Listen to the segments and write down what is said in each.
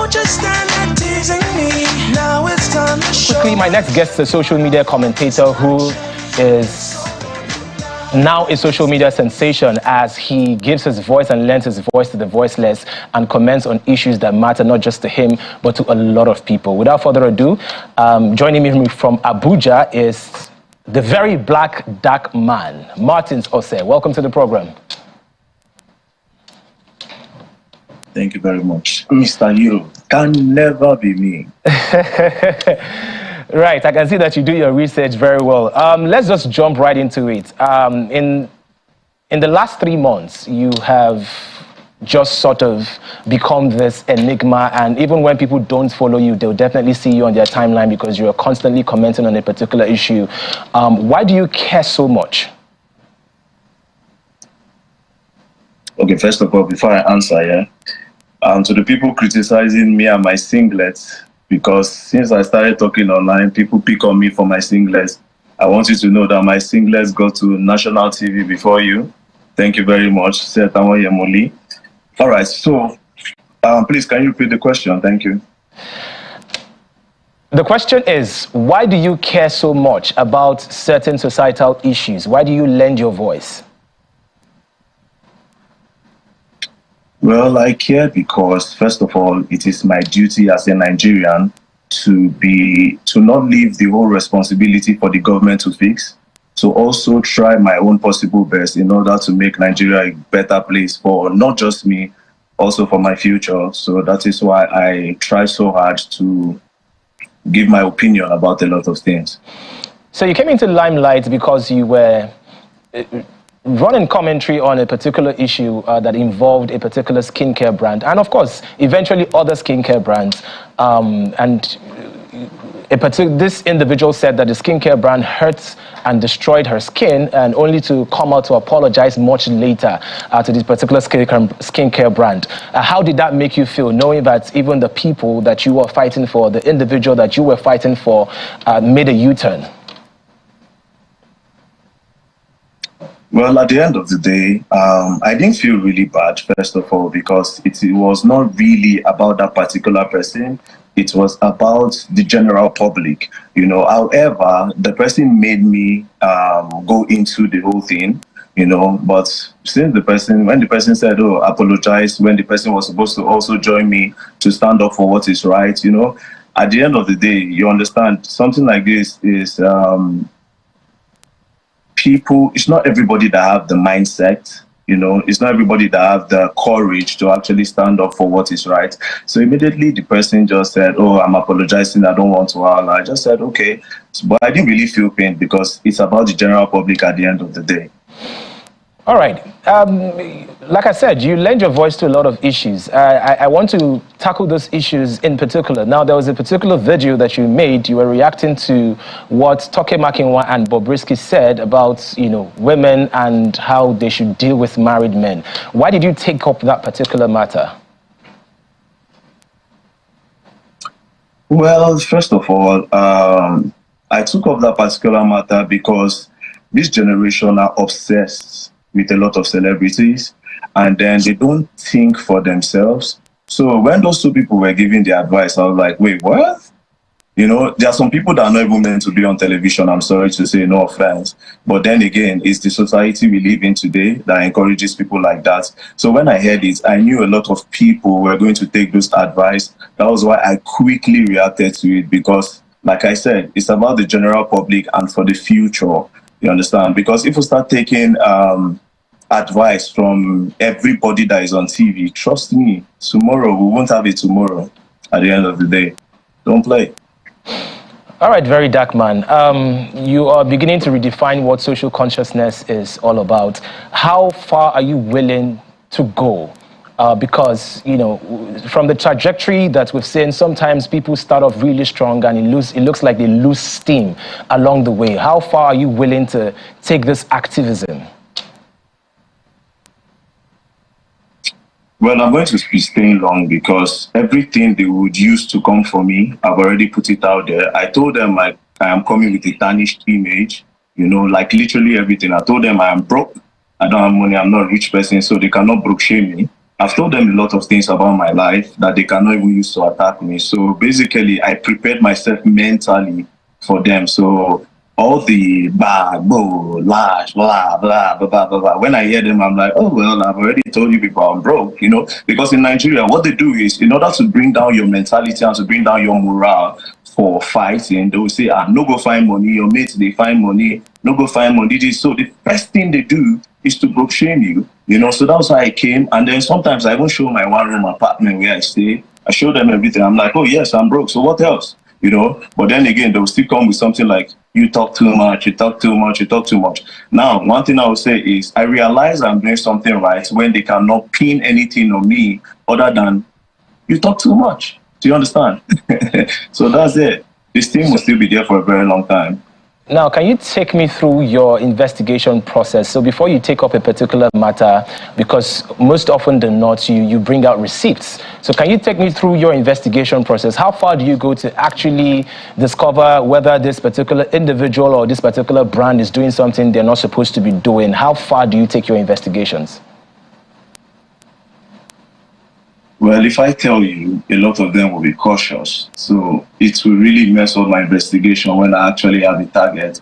just stand there teasing me. Now it's time to show. Quickly, my next guest is a social media commentator who is now a social media sensation as he gives his voice and lends his voice to the voiceless and comments on issues that matter not just to him but to a lot of people. Without further ado, joining me from Abuja is the very black dark man, Martins Otse. Welcome to the program. Thank you very much. Mr. Hero can never be me. Right, I can see that you do your research very well. Let's just jump right into it. In the last 3 months, you have just sort of become this enigma, and even when people don't follow you, they'll definitely see you on their timeline because you're constantly commenting on a particular issue. Why do you care so much? Okay, first of all, before I answer, to the people criticizing me and my singlets, because since I started talking online, people pick on me for my singlets. I want you to know that my singlets got to national TV before you. Thank you very much. All right, so please, can you repeat the question? Thank you. The question is, why do you care so much about certain societal issues? Why do you lend your voice? Well, I care because, first of all, it is my duty as a Nigerian to not leave the whole responsibility for the government to fix, to also try my own possible best in order to make Nigeria a better place for not just me, also for my future. So that is why I try so hard to give my opinion about a lot of things. So you came into limelight because you were running commentary on a particular issue that involved a particular skincare brand, and of course, eventually other skincare brands. This individual said that the skincare brand hurt and destroyed her skin, and only to come out to apologize much later to this particular skincare brand. How did that make you feel, knowing that even the people that you were fighting for, the individual that you were fighting for, made a U-turn? Well, at the end of the day, I didn't feel really bad, first of all, because it was not really about that particular person. It was about the general public, However, the person made me go into the whole thing, But since when the person said, "Oh, apologize," when the person was supposed to also join me to stand up for what is right, at the end of the day, you understand, something like this is people. It's not everybody that have the mindset. It's not everybody that have the courage to actually stand up for what is right. So immediately the person just said, "Oh, I'm apologizing. I don't want to holler." I just said, "Okay." But I didn't really feel pain because it's about the general public at the end of the day. All right. Like I said, you lend your voice to a lot of issues. I want to tackle those issues in particular. Now, there was a particular video that you made. You were reacting to what Toke Makinwa and Bobrisky said about, women and how they should deal with married men. Why did you take up that particular matter? Well, first of all, I took up that particular matter because this generation are obsessed with a lot of celebrities, and then they don't think for themselves. So when those two people were giving the advice, I was like, wait, what? There are some people that are not even meant to be on television, I'm sorry to say, no offense. But then again, it's the society we live in today that encourages people like that. So when I heard it, I knew a lot of people were going to take those advice. That was why I quickly reacted to it, because like I said, it's about the general public and for the future. You understand? Because if we start taking advice from everybody that is on TV, trust me, tomorrow we won't have it tomorrow. At the end of the day, don't play. All right, very dark man. You are beginning to redefine what social consciousness is all about. How far are you willing to go? Because, from the trajectory that we've seen, sometimes people start off really strong and it looks like they lose steam along the way. How far are you willing to take this activism? Well, I'm going to be staying long because everything they would use to come for me, I've already put it out there. I told them I am coming with a tarnished image, like literally everything. I told them I am broke, I don't have money, I'm not a rich person, so they cannot broke shame me. I've told them a lot of things about my life that they cannot even use to attack me. So basically, I prepared myself mentally for them. So all the bad, lash, blah, blah, blah, blah, blah, blah. When I hear them, I'm like, oh, well, I've already told you people I'm broke, you know, because in Nigeria, what they do is, in order to bring down your mentality and to bring down your morale for fighting, they will say, no go find money, your mates, they find money, no go find money. So the first thing they do is to broke shame you, you know, so that's why I came. And then sometimes I even show my one-room apartment where I stay. I show them everything. I'm like, oh, yes, I'm broke. So what else? You know, but then again, they will still come with something like, you talk too much, you talk too much, you talk too much. Now, one thing I would say is I realize I'm doing something right when they cannot pin anything on me other than you talk too much. Do you understand? So that's it. This team will still be there for a very long time. Now, can you take me through your investigation process? So before you take up a particular matter, because most often than not, you bring out receipts. So can you take me through your investigation process? How far do you go to actually discover whether this particular individual or this particular brand is doing something they're not supposed to be doing? How far do you take your investigations? Well, if I tell you, a lot of them will be cautious. So it will really mess up my investigation when I actually have a target,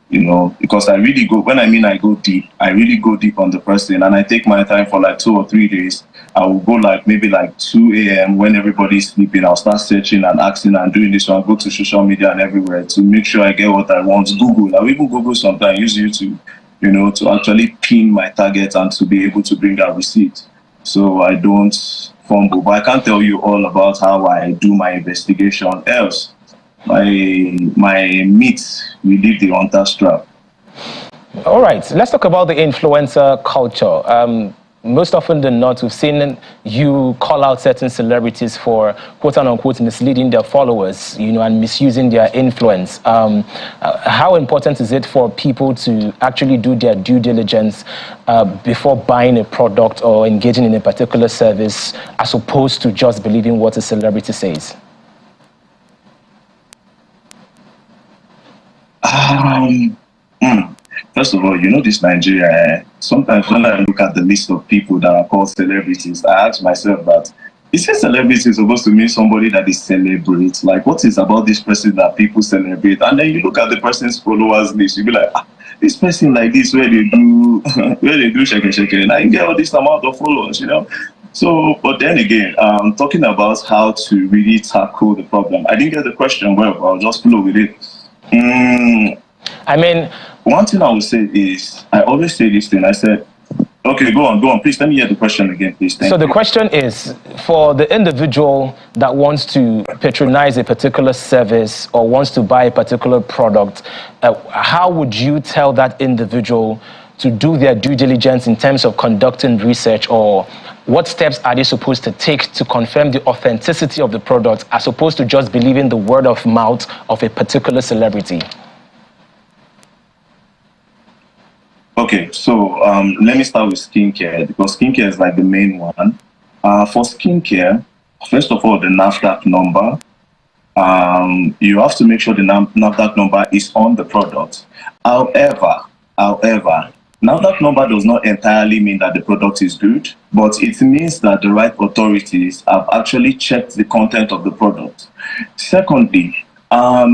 you know, because I really go, when I mean I go deep, I really go deep on the person, and I take my time for like 2 or 3 days. I will go like maybe like 2 a.m. when everybody's sleeping. I'll start searching and asking and doing this. So I'll go to social media and everywhere to make sure I get what I want. Google, I'll even Google sometimes, use YouTube, you know, to actually pin my target and to be able to bring that receipt. So I don't fumble, but I can't tell you all about how I do my investigation. Else, my meat will leave the hunter's trap. All right, let's talk about the influencer culture. Most often than not, we've seen you call out certain celebrities for quote unquote misleading their followers, you know, and misusing their influence. How important is it for people to actually do their due diligence before buying a product or engaging in a particular service, as opposed to just believing what a celebrity says? First of all, you know, this Nigeria, sometimes when I look at the list of people that are called celebrities, I ask myself that, is a celebrity supposed to mean somebody that is celebrate? Like, what is about this person that people celebrate? And then you look at the person's followers list, you be like, this person like this, where they do shake, and I get all this amount of followers, you know? So, but then again, talking about how to really tackle the problem. I didn't get the question well, but I'll just flow with it. I mean, one thing I would say is, I always say this thing. I said, okay, go on. Please, let me hear the question again, please. Thank you. The question is, for the individual that wants to patronize a particular service or wants to buy a particular product, how would you tell that individual to do their due diligence in terms of conducting research, or what steps are they supposed to take to confirm the authenticity of the product, as opposed to just believing the word of mouth of a particular celebrity? Okay, so let me start with skincare, because skincare is like the main one. For skincare, first of all, the NAFDAC number. You have to make sure the NAFDAC number is on the product. However, NAFDAC number does not entirely mean that the product is good, but it means that the right authorities have actually checked the content of the product. Secondly,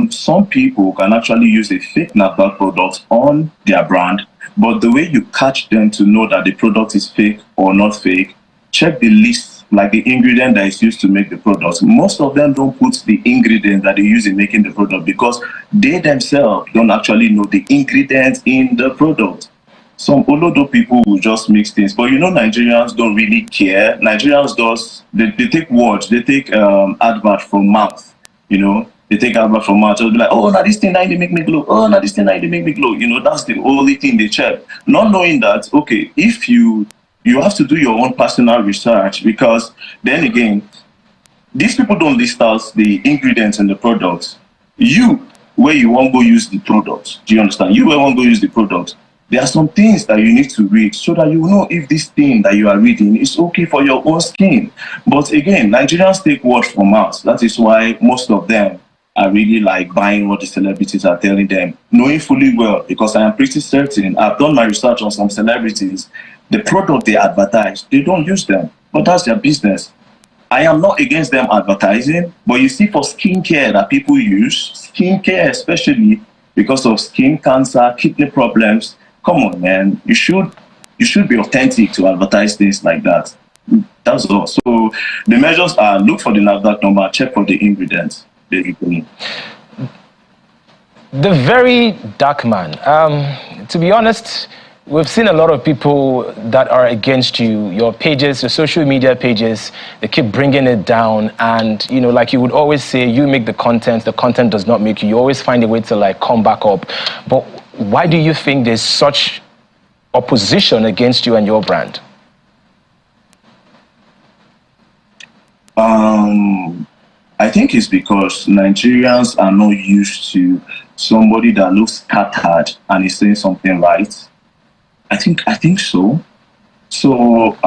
some people can actually use a fake NAFDAC product on their brand, but the way you catch them to know that the product is fake or not fake, check the list, like the ingredient that is used to make the product. Most of them don't put the ingredient that they use in making the product because they themselves don't actually know the ingredients in the product. Some Olodo people will just mix things, but you know, Nigerians don't really care. Nigerians they take words, they take advert from mouth, you know. They take advert from mouth, just be like, oh, now this thing, now they make me glow. Oh, now this thing, now they make me glow. You know, that's the only thing they check. Not knowing that, okay, if you have to do your own personal research, because then again, these people don't list out the ingredients in the product. You, where you won't go use the product. Do you understand? You where won't go use the product. There are some things that you need to read so that you know if this thing that you are reading is okay for your own skin. But again, Nigerians take word from mouth. That is why most of them are really like buying what the celebrities are telling them, knowing fully well, because I am pretty certain, I've done my research on some celebrities, the product they advertise, they don't use them. but that's their business. I am not against them advertising, but you see, for skincare that people use, skincare especially because of skin cancer, kidney problems, come on, man, you should be authentic to advertise things like that. That's all. So the measures are look for the NAFDAC number, check for the ingredients, basically. The very dark man. To be honest, we've seen a lot of people that are against you. Your pages, your social media pages, they keep bringing it down. And, you know, like you would always say, you make the content does not make you. You always find a way to, like, come back up. But why do you think there's such opposition against you and your brand? I think it's because Nigerians are not used to somebody that looks scattered and is saying something right. I think so. So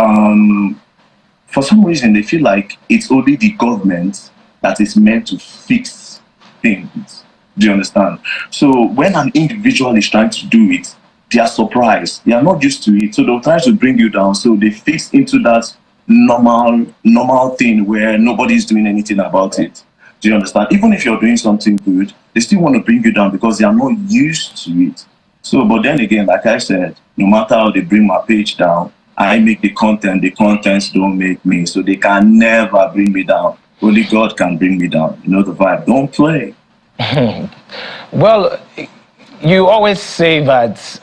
for some reason they feel like it's only the government that is meant to fix things. Do you understand? So when an individual is trying to do it, they are surprised. They are not used to it. So they'll try to bring you down. So they fix into that normal thing where nobody's doing anything about it. Do you understand? Even if you're doing something good, they still want to bring you down because they are not used to it. So, but then again, like I said, no matter how they bring my page down, I make the contents don't make me. So they can never bring me down. Only God can bring me down. You know the vibe. Don't play. Well, you always say that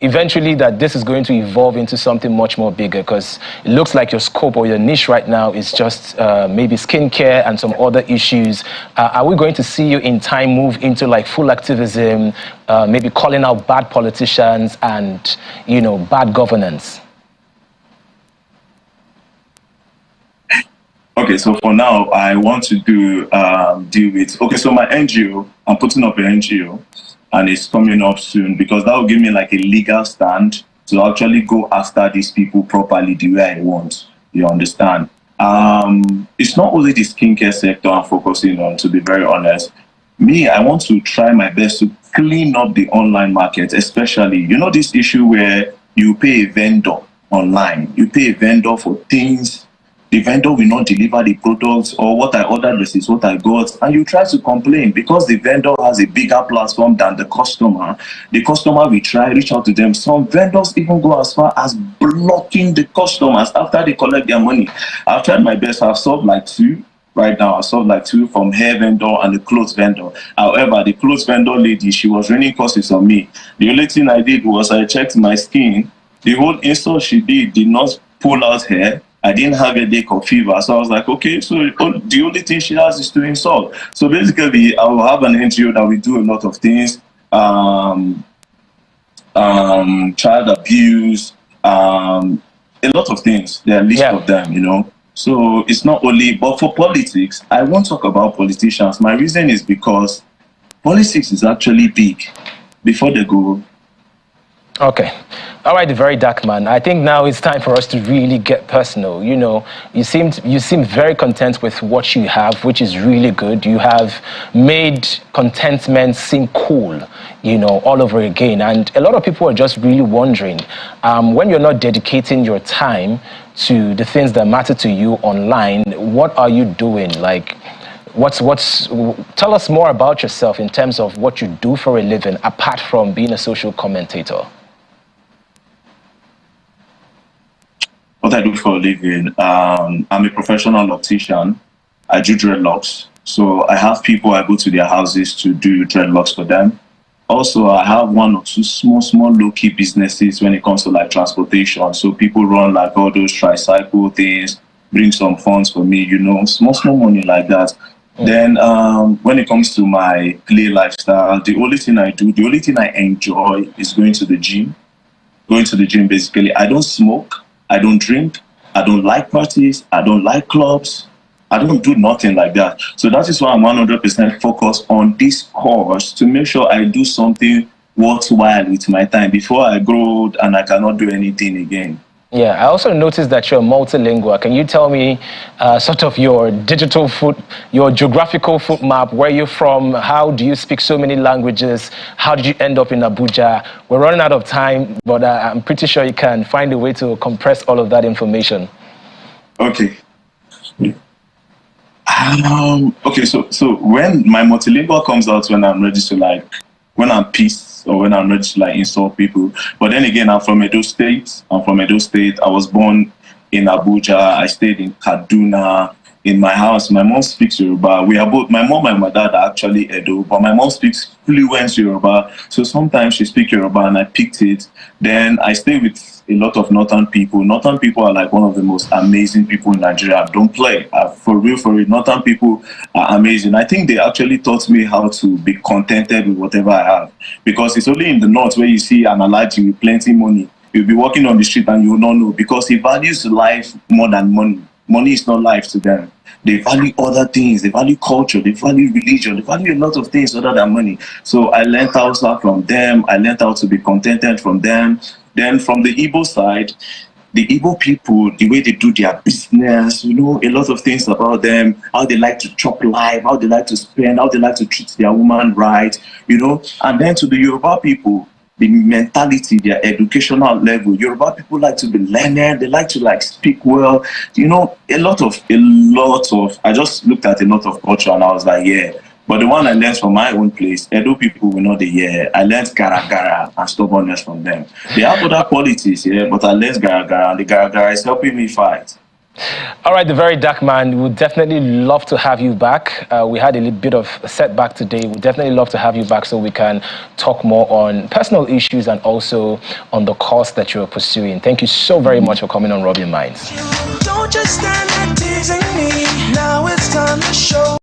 eventually that this is going to evolve into something much more bigger, because it looks like your scope or your niche right now is just maybe skincare and some other issues. Are we going to see you in time move into like full activism, maybe calling out bad politicians and, you know, bad governance? Okay, so for now, I want to deal with, okay, so my NGO, I'm putting up an NGO, and it's coming up soon because that will give me like a legal stand to actually go after these people properly the way I want. You understand? It's not only the skincare sector I'm focusing on, to be very honest. Me, I want to try my best to clean up the online market, especially, you know, this issue where you pay a vendor online, you pay a vendor for things. The vendor will not deliver the products, or what I ordered versus what I got, and you try to complain because the vendor has a bigger platform than the customer. The customer will try reach out to them. Some vendors even go as far as blocking the customers after they collect their money. I've tried my best. I've solved like 2 right now. I solved like 2 from hair vendor and the clothes vendor. However, the clothes vendor lady, she was raining curses on me. The only thing I did was I checked my skin. The whole install she did not pull out hair. I didn't have a headache or fever, so I was like, okay, so the only thing she has is to install. So basically, I will have an NGO that will do a lot of things, child abuse, a lot of things. There are a list of them, you know. So it's not only, but for politics, I won't talk about politicians. My reason is because politics is actually big before they go. Okay. All right, the very dark man. I think now it's time for us to really get personal. You know, you seem very content with what you have, which is really good. You have made contentment seem cool, you know, all over again. And a lot of people are just really wondering, when you're not dedicating your time to the things that matter to you online, what are you doing? Like, tell us more about yourself in terms of what you do for a living, apart from being a social commentator. What I do for a living, I'm a professional optician. I do dreadlocks. So I have people, I go to their houses to do dreadlocks for them. Also, I have 1 or 2 small low-key businesses when it comes to like transportation. So people run like all those tricycle things, bring some funds for me, you know, small money like that. Then when it comes to my play lifestyle, the only thing I do, the only thing I enjoy is going to the gym. Going to the gym, basically. I don't smoke. I don't drink, I don't like parties, I don't like clubs, I don't do nothing like that. So that is why I'm 100% focused on this course to make sure I do something worthwhile with my time before I grow old and I cannot do anything again. Yeah, I also noticed that you're multilingual. Can you tell me sort of your your geographical foot map, where you're from, how do you speak so many languages, how did you end up in Abuja? We're running out of time, but I'm pretty sure you can find a way to compress all of that information. Okay. Okay, so when my multilingual comes out, when I'm ready to when I'm pissed or when I'm ready to insult people. But then again, I'm from Edo State. I was born in Abuja. I stayed in Kaduna. In my house, my mom speaks Yoruba. We are both, my mom and my dad are actually Edo, but my mom speaks fluent Yoruba. So sometimes she speaks Yoruba and I picked it. Then I stay with a lot of Northern people. Northern people are one of the most amazing people in Nigeria. Don't play. For real. Northern people are amazing. I think they actually taught me how to be contented with whatever I have. Because it's only in the North where you see an Alhaji with plenty money. You'll be walking on the street and you will not know, because he values life more than money. Money is not life to them. They value other things. They value culture. They value religion. They value a lot of things other than money. So I learned how to start from them. I learned how to be contented from them. Then from the Igbo side, the Igbo people, the way they do their business, a lot of things about them, how they like to chop life, how they like to spend, how they like to treat their woman right, And then to the Yoruba people, the mentality, their educational level. Yoruba people like to be learned. They like to speak well. A lot of. I just looked at a lot of culture and I was like, yeah. But the one I learned from my own place, Edo people were not the yeah. I learned gara and stubbornness from them. They have other qualities, yeah, but I learned gara and the gara is helping me fight. All right, the very dark man, we would definitely love to have you back. We had a little bit of a setback today. We'd definitely love to have you back so we can talk more on personal issues and also on the cause that you're pursuing. Thank you so very much for coming on Rubbing Minds. Don't just stand there teasing me. Now it's time to show.